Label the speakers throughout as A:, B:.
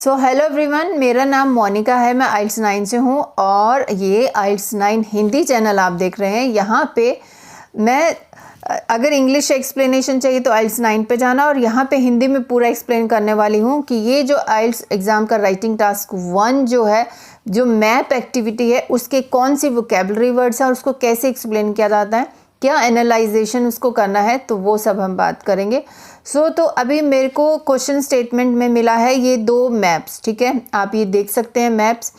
A: So hello everyone, मेरा नाम मोनिका है। मैं आइल्स 9 से हूँ और ये आइल्स 9 हिंदी चैनल आप देख रहे हैं। यहाँ पे मैं अगर इंग्लिश एक्सप्लेनेशन चाहिए तो आइल्स 9 पे जाना, और यहाँ पे हिंदी में पूरा एक्सप्लेन करने वाली हूँ कि ये जो आइल्स एग्ज़ाम का राइटिंग टास्क 1 जो है, जो मैप एक्टिविटी है, उसके कौन सी वोकेबलरी वर्ड्स हैं और उसको कैसे एक्सप्लेन किया जाता है, क्या एनालाइजेशन उसको करना है, तो वो सब हम बात करेंगे। तो अभी मेरे को क्वेश्चन स्टेटमेंट में मिला है ये 2 मैप्स, ठीक है। आप ये देख सकते हैं मैप्स,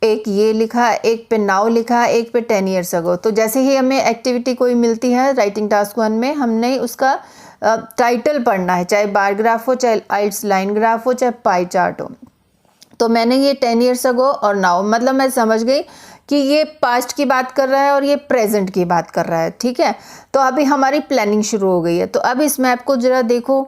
A: एक ये लिखा है, एक पे नाउ लिखा है, एक पे 10 ईयर्स अगो। तो जैसे ही हमें एक्टिविटी कोई मिलती है राइटिंग टास्क 1 में, हमने उसका टाइटल पढ़ना है, चाहे बार ग्राफ हो, चाहे आइल्स लाइन ग्राफ हो, चाहे पाई चार्ट हो। तो मैंने ये 10 ईयर्स अगो और नाउ, मतलब मैं समझ गई कि ये पास्ट की बात कर रहा है और ये प्रेजेंट की बात कर रहा है, ठीक है। तो अभी हमारी प्लानिंग शुरू हो गई है। तो अब इस मैप को ज़रा देखो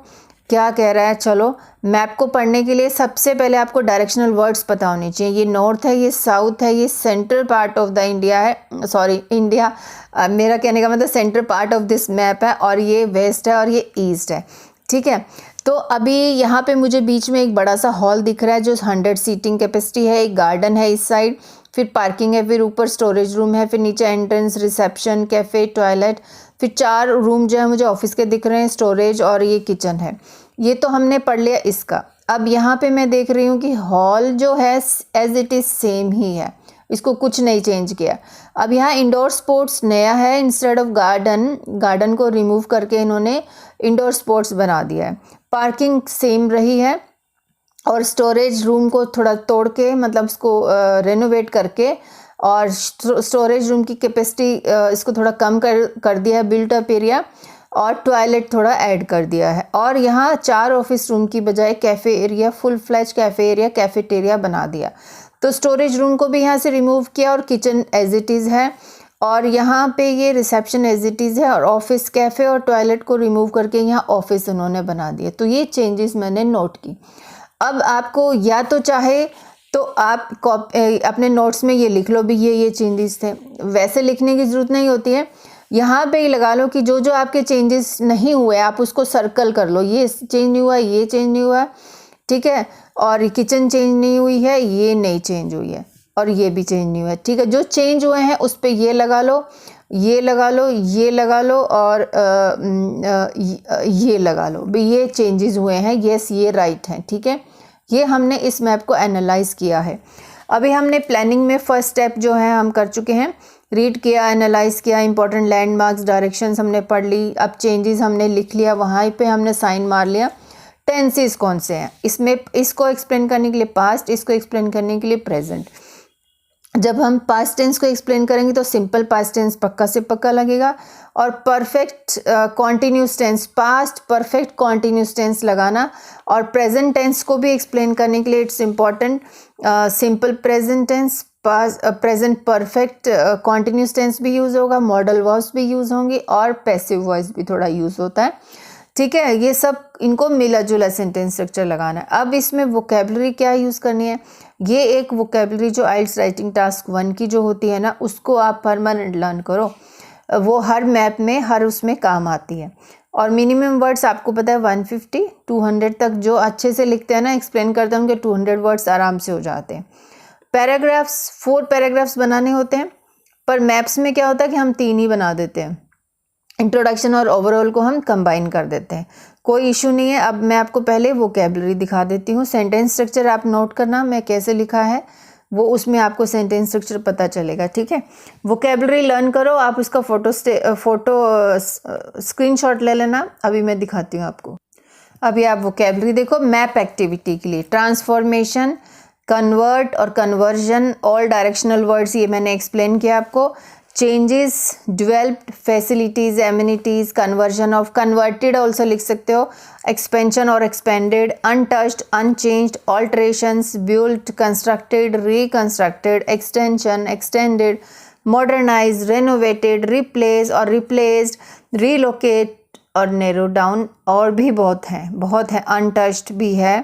A: क्या कह रहा है। चलो, मैप को पढ़ने के लिए सबसे पहले आपको डायरेक्शनल वर्ड्स पता होने चाहिए। ये नॉर्थ है, ये साउथ है, ये central part of the India है, सॉरी इंडिया, मेरा कहने का मतलब central part of this map है, और ये वेस्ट है और ये ईस्ट है, ठीक है। तो अभी यहाँ पे मुझे बीच में एक बड़ा सा हॉल दिख रहा है जो 100 सीटिंग कैपेसिटी है। एक गार्डन है इस साइड, फिर पार्किंग है, फिर ऊपर स्टोरेज रूम है, फिर नीचे एंट्रेंस, रिसेप्शन, कैफ़े, टॉयलेट, फिर 4 रूम जो है मुझे ऑफिस के दिख रहे हैं, स्टोरेज, और ये किचन है। ये तो हमने पढ़ लिया इसका। अब यहाँ पे मैं देख रही हूँ कि हॉल जो है एज इट इज़ सेम ही है, इसको कुछ नहीं चेंज किया। अब यहाँ इंडोर स्पोर्ट्स नया है, इंस्टेड ऑफ गार्डन को रिमूव करके इन्होंने इंडोर स्पोर्ट्स बना दिया है। पार्किंग सेम रही है, और स्टोरेज रूम को थोड़ा तोड़ के, मतलब उसको रेनोवेट करके, और स्टोरेज रूम की कैपेसिटी इसको थोड़ा कम कर दिया है, बिल्ट अप एरिया, और टॉयलेट थोड़ा ऐड कर दिया है। और यहाँ 4 ऑफिस रूम की बजाय cafe area, full flash cafe area, cafeteria बना दिया। तो स्टोरेज रूम को भी यहाँ से रिमूव किया, और किचन एज इट इज़ है, और यहाँ पे ये रिसेप्शन एज इट इज़ है, और ऑफिस, कैफ़े और टॉयलेट को रिमूव करके यहाँ ऑफिस उन्होंने बना दिया। तो ये चेंजेस मैंने नोट की। अब आपको या तो चाहे तो आप अपने नोट्स में ये लिख लो भी ये चेंजेस थे, वैसे लिखने की ज़रूरत नहीं होती है। यहाँ पे ही लगा लो कि जो जो आपके चेंजेस नहीं हुए आप उसको सर्कल कर लो, ये चेंज नहीं हुआ, ये चेंज नहीं हुआ, ठीक है। और किचन चेंज नहीं हुई है, ये नहीं चेंज हुई है, और ये भी चेंज नहीं हुआ है, ठीक है। जो चेंज हुए हैं उस पर ये लगा लो, ये लगा लो, ये लगा लो, और ये लगा लो भी, ये चेंजेस हुए हैं, यस ये राइट हैं, ठीक है। ये हमने इस मैप को एनालाइज किया है। अभी हमने प्लानिंग में फर्स्ट स्टेप जो है हम कर चुके हैं, रीड किया, एनालाइज किया, इंपॉर्टेंट लैंडमार्क्स, डायरेक्शंस हमने पढ़ ली। अब चेंजेस हमने लिख लिया, वहाँ पे हमने साइन मार लिया। टेंसेस कौन से हैं इसमें, इसको एक्सप्लेन करने के लिए पास्ट, इसको एक्सप्लेन करने के लिए प्रेजेंट। जब हम पास्ट टेंस को एक्सप्लेन करेंगे तो सिंपल पास्ट टेंस पक्का से पक्का लगेगा, और perfect continuous tense, past perfect continuous tense लगाना। और प्रेजेंट टेंस को भी एक्सप्लेन करने के लिए it's important simple present tense, present perfect continuous tense भी यूज़ होगा, मॉडल वर्ब्स भी यूज़ होंगी, और पैसिव वॉइस भी थोड़ा यूज़ होता है, ठीक है। ये सब इनको मिला जुला सेंटेंस स्ट्रक्चर लगाना है। अब इसमें वोकेबलरी क्या यूज़ करनी है, ये एक वोकेबलरी जो आइल्स राइटिंग टास्क 1 की जो होती है ना, उसको आप परमानेंट लर्न करो। वो हर मैप में, हर उसमें काम आती है। और मिनिमम वर्ड्स आपको पता है 150 200 तक जो अच्छे से लिखते हैं ना, एक्सप्लेन करते हैं, उनके 200 वर्ड्स आराम से हो जाते हैं। पैराग्राफ्स 4 पैराग्राफ्स बनाने होते हैं, पर मैप्स में क्या होता है कि हम 3 ही बना देते हैं। इंट्रोडक्शन और ओवरऑल को हम कंबाइन कर देते हैं, कोई इशू नहीं है। अब मैं आपको पहले वोकेबलरी दिखा देती हूँ। सेंटेंस स्ट्रक्चर आप नोट करना, मैं कैसे लिखा है वो, उसमें आपको सेंटेंस स्ट्रक्चर पता चलेगा, ठीक है। वोकेबलरी लर्न करो, आप उसका फोटो स्क्रीनशॉट ले लेना। अभी मैं दिखाती हूँ आपको। अभी आप वोकेबलरी देखो। मैप एक्टिविटी के लिए ट्रांसफॉर्मेशन, कन्वर्ट और कन्वर्जन, ऑल डायरेक्शनल वर्ड्स, ये मैंने एक्सप्लेन किया आपको। Changes, developed, facilities, amenities, conversion of, converted also लिख सकते हो, एक्सपेंशन और expanded, untouched, unchanged, alterations, built, constructed, reconstructed, extension, extended, modernise, renovated, replace और रिप्लेस्ड, रीलोकेट और नैरो डाउन, और भी बहुत हैं, अनटच्ड भी है।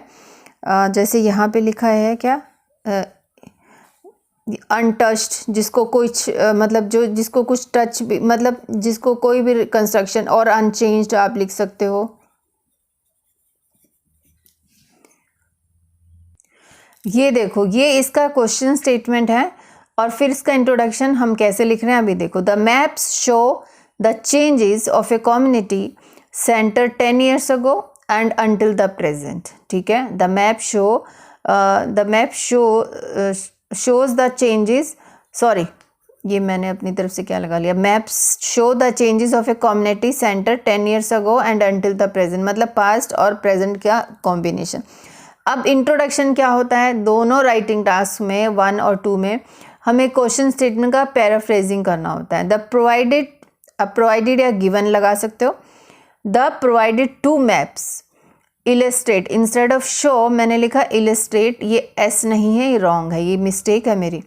A: जैसे यहाँ पे लिखा है क्या, अनटच्ड, जिसको कुछ मतलब जो जिसको कुछ टच भी, मतलब जिसको कोई भी कंस्ट्रक्शन, और अनचेंज्ड आप लिख सकते हो। ये देखो, ये इसका क्वेश्चन स्टेटमेंट है और फिर इसका इंट्रोडक्शन हम कैसे लिख रहे हैं अभी देखो। The maps show the changes of a community centre 10 years ago and until the present. ठीक है, the map shows the changes, sorry ये मैंने अपनी तरफ से क्या लगा लिया, maps show the changes of a community centre 10 years ago and until the present, मतलब पास्ट और प्रेजेंट का कॉम्बिनेशन। अब इंट्रोडक्शन क्या होता है, दोनों राइटिंग टास्क में 1 और 2 में हमें क्वेश्चन स्टेटमेंट का पैराफ्रेजिंग करना होता है। द प्रोवाइडेड या गिवन लगा सकते हो। The provided 2 maps illustrate, instead of show मैंने लिखा इलस्ट्रेट, ये एस नहीं है, ये रॉन्ग है, ये मिस्टेक है मेरी,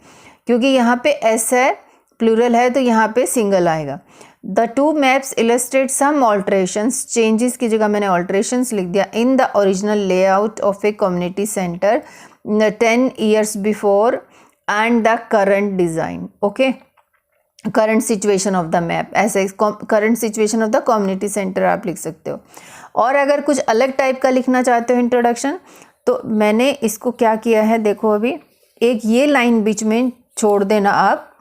A: क्योंकि यहाँ पे एस है, प्लूरल है, तो यहाँ पे सिंगल आएगा। The 2 maps illustrate some alterations, changes की जगह मैंने ऑल्ट्रेशंस लिख दिया, in the original layout of a community centre 10 years before and the current design. Okay, current situation of the map, ऐसे current situation of the community centre आप लिख सकते हो। और अगर कुछ अलग टाइप का लिखना चाहते हो इंट्रोडक्शन, तो मैंने इसको क्या किया है देखो, अभी एक ये लाइन बीच में छोड़ देना आप,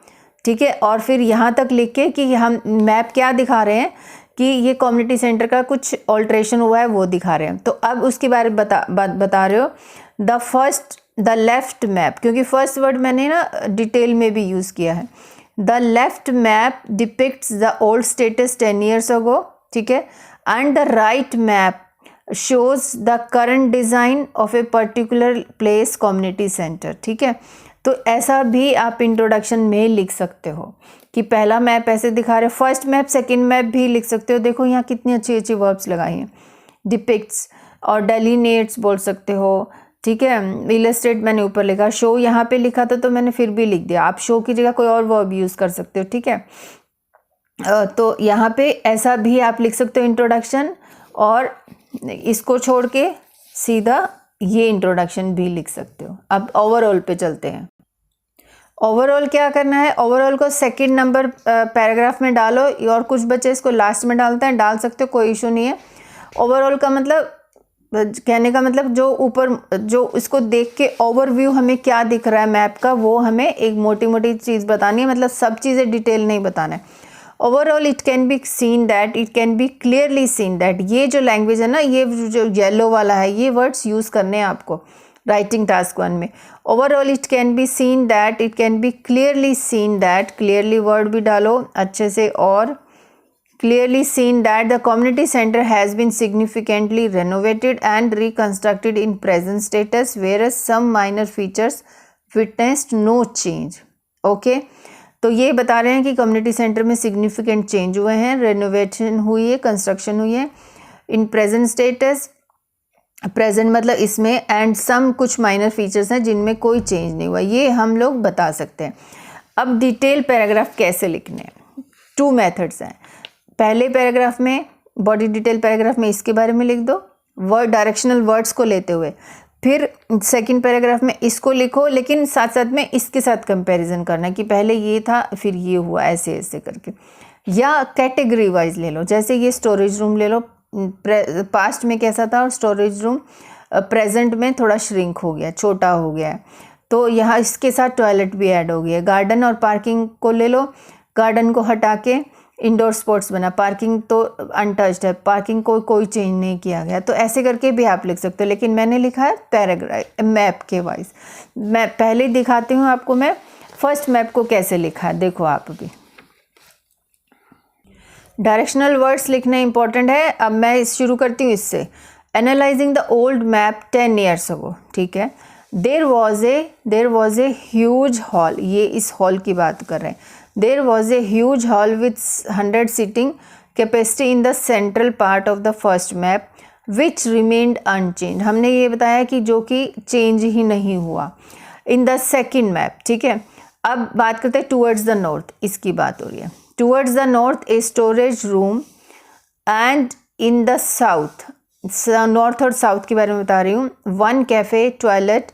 A: ठीक है, और फिर यहाँ तक लिख के कि हम मैप क्या दिखा रहे हैं कि ये कम्युनिटी सेंटर का कुछ ऑल्ट्रेशन हुआ है वो दिखा रहे हैं। तो अब उसके बारे में बता रहे हो। द लेफ्ट मैप, क्योंकि फर्स्ट वर्ड मैंने ना डिटेल में भी यूज़ किया है। The left map depicts the old status 10 years ago, ठीक है, and the right map shows the current design of a particular place community centre. ठीक है, तो ऐसा भी आप इंट्रोडक्शन में लिख सकते हो कि पहला मैप ऐसे दिखा रहे, फर्स्ट मैप सेकंड मैप भी लिख सकते हो। देखो यहाँ कितनी अच्छी अच्छी वर्ब्स लगाई हैं, डिपिक्ट्स और डेलिनेट्स बोल सकते हो। ठीक है, इलस्ट्रेट मैंने ऊपर लिखा, शो यहाँ पे लिखा था तो मैंने फिर भी लिख दिया, आप शो की जगह कोई और वर्ब यूज़ कर सकते हो। ठीक है, तो यहाँ पे ऐसा भी आप लिख सकते हो इंट्रोडक्शन, और इसको छोड़ के सीधा ये इंट्रोडक्शन भी लिख सकते हो। अब ओवरऑल पे चलते हैं। ओवरऑल क्या करना है, ओवरऑल को सेकंड नंबर पैराग्राफ में डालो, और कुछ बच्चे इसको लास्ट में डालते हैं, डाल सकते हो, कोई इशू नहीं है। ओवरऑल का मतलब, कहने का मतलब जो ऊपर, जो इसको देख के ओवरव्यू हमें क्या दिख रहा है मैप का, वो हमें एक मोटी मोटी चीज़ बतानी है, मतलब सब चीज़ें डिटेल नहीं बताना है। Overall it can be seen that, it can be clearly seen that, ये जो लैंग्वेज है ना, ये जो येलो वाला है, ये वर्ड्स यूज़ करने हैं आपको राइटिंग टास्क 1 में। Overall it can be seen that, it can be clearly seen that, clearly word भी डालो अच्छे से, और clearly seen that the community center has been significantly renovated and reconstructed in present status, whereas some minor features witnessed no change. Okay, तो ये बता रहे हैं कि कम्युनिटी सेंटर में सिग्निफिकेंट चेंज हुए हैं, रेनोवेशन हुई है, कंस्ट्रक्शन हुई है इन प्रेजेंट स्टेटस, प्रेजेंट मतलब इसमें, एंड सम कुछ माइनर फीचर्स हैं जिनमें कोई चेंज नहीं हुआ, ये हम लोग बता सकते हैं। अब डिटेल पैराग्राफ कैसे लिखने हैं, 2 मेथड्स हैं। पहले पैराग्राफ में, बॉडी डिटेल पैराग्राफ में इसके बारे में लिख दो, वर्ड डायरेक्शनल वर्ड्स को लेते हुए, फिर सेकंड पैराग्राफ में इसको लिखो, लेकिन साथ साथ में इसके साथ कंपैरिजन करना कि पहले ये था फिर ये हुआ, ऐसे ऐसे करके, या कैटेगरी वाइज ले लो। जैसे ये स्टोरेज रूम ले लो, पास्ट में कैसा था और स्टोरेज रूम प्रेजेंट में थोड़ा श्रिंक हो गया, छोटा हो गया है, तो यहाँ इसके साथ टॉयलेट भी ऐड हो गया। गार्डन और पार्किंग को ले लो, गार्डन को हटा के इंडोर स्पोर्ट्स बना, पार्किंग तो अनटच्ड है, पार्किंग को कोई चेंज नहीं किया गया, तो ऐसे करके भी आप लिख सकते हो। लेकिन मैंने लिखा है पैराग्राफ मैप के वाइज। मैं पहले दिखाती हूँ आपको मैं फर्स्ट मैप को कैसे लिखा है, देखो आप भी। डायरेक्शनल वर्ड्स लिखना इंपॉर्टेंट है। अब मैं शुरू करती हूँ इससे, analysing the old map 10 years ago। ठीक है, there was a huge hall, ये इस हॉल की बात कर रहे हैं। There was a huge hall with 100 seating capacity in the central part of the first map, which remained unchanged. हमने ये बताया कि जो कि चेंज ही नहीं हुआ in the second map। ठीक है, अब बात करते हैं towards the north, इसकी बात हो रही है। Towards the north a storage room and in the south, north और साउथ के बारे में बता रही हूँ, 1 कैफ़े, टॉयलेट,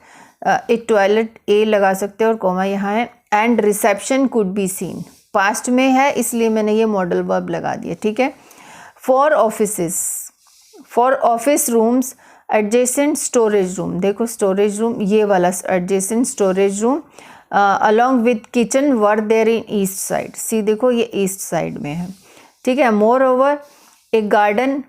A: एक टॉयलेट ए लगा सकते हो और कोमा यहाँ है, and reception could be seen, past में है इसलिए मैंने ये मॉडल वर्ब लगा दिया। ठीक है, for office rooms adjacent storage room, देखो स्टोरेज रूम ये वाला adjacent storage room along with kitchen were there in east side. See देखो ये ईस्ट साइड में है, ठीक है। Moreover a garden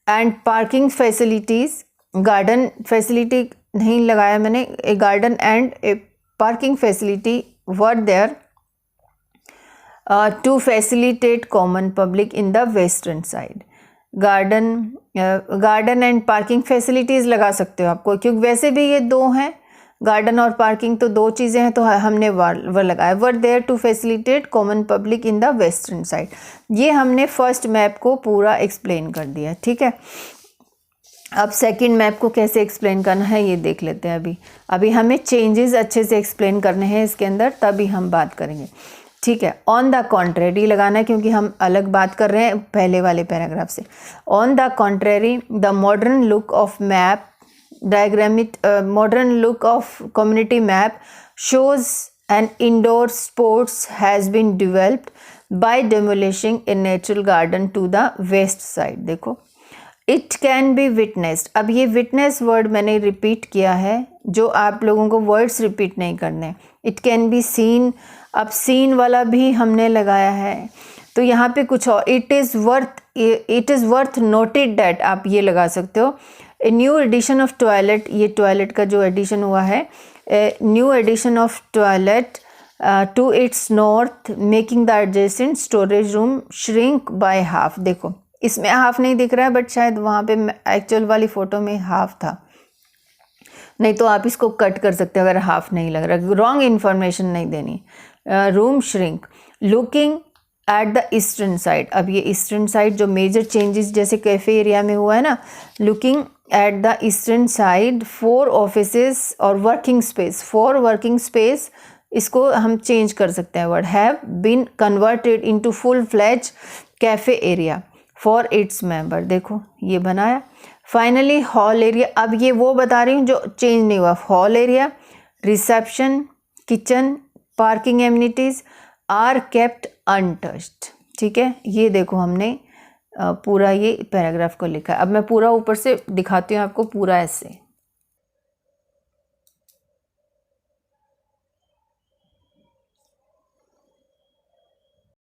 A: and parking facilities, garden facility नहीं लगाया मैंने, a garden and a parking facility were there to facilitate common public in the western side. Garden and parking facilities लगा सकते हो आपको, क्योंकि वैसे भी ये दो हैं, गार्डन और पार्किंग तो दो चीज़ें हैं, तो हमने वर लगाया, were there to facilitate common public in the western side. ये हमने फर्स्ट मैप को पूरा एक्सप्लेन कर दिया, ठीक है। अब सेकंड मैप को कैसे एक्सप्लेन करना है ये देख लेते हैं। अभी हमें चेंजेस अच्छे से एक्सप्लेन करने हैं इसके अंदर, तभी हम बात करेंगे, ठीक है। ऑन द कॉन्ट्रेरी लगाना है, क्योंकि हम अलग बात कर रहे हैं पहले वाले पैराग्राफ से। On the contrary the modern look of map diagrammatic modern look of community map shows an indoor sports has been developed by demolishing a natural garden to the west side। देखो it can be witnessed, अब ये witness word मैंने repeat किया है, जो आप लोगों को वर्ड्स रिपीट नहीं करने। it can be seen, अब सीन वाला भी हमने लगाया है, तो यहाँ पे कुछ और, it is worth noted that आप ये लगा सकते हो। A new edition of toilet, ये टॉयलेट का जो एडिशन हुआ है, new edition of toilet to its north making the adjacent storage room shrink by half. देखो इसमें हाफ नहीं दिख रहा है, बट शायद वहाँ पे एक्चुअल वाली फ़ोटो में हाफ था, नहीं तो आप इसको कट कर सकते हो अगर हाफ नहीं लग रहा, रॉन्ग इन्फॉर्मेशन नहीं देनी। Room shrink looking at the eastern side, अब ये ईस्टर्न साइड जो मेजर चेंजेस जैसे कैफ़े एरिया में हुआ है ना, looking at the eastern side 4 offices और वर्किंग स्पेस, 4 वर्किंग स्पेस, इसको हम चेंज कर सकते हैं word, have been converted into full fledged cafe area for its member. देखो ये बनाया। फाइनली हॉल एरिया, अब ये वो बता रही हूँ जो चेंज नहीं हुआ। Hall area, reception, kitchen, parking amenities are kept untouched, ठीक है। ये देखो हमने पूरा ये पैराग्राफ को लिखा है। अब मैं पूरा ऊपर से दिखाती हूँ आपको पूरा ऐसे।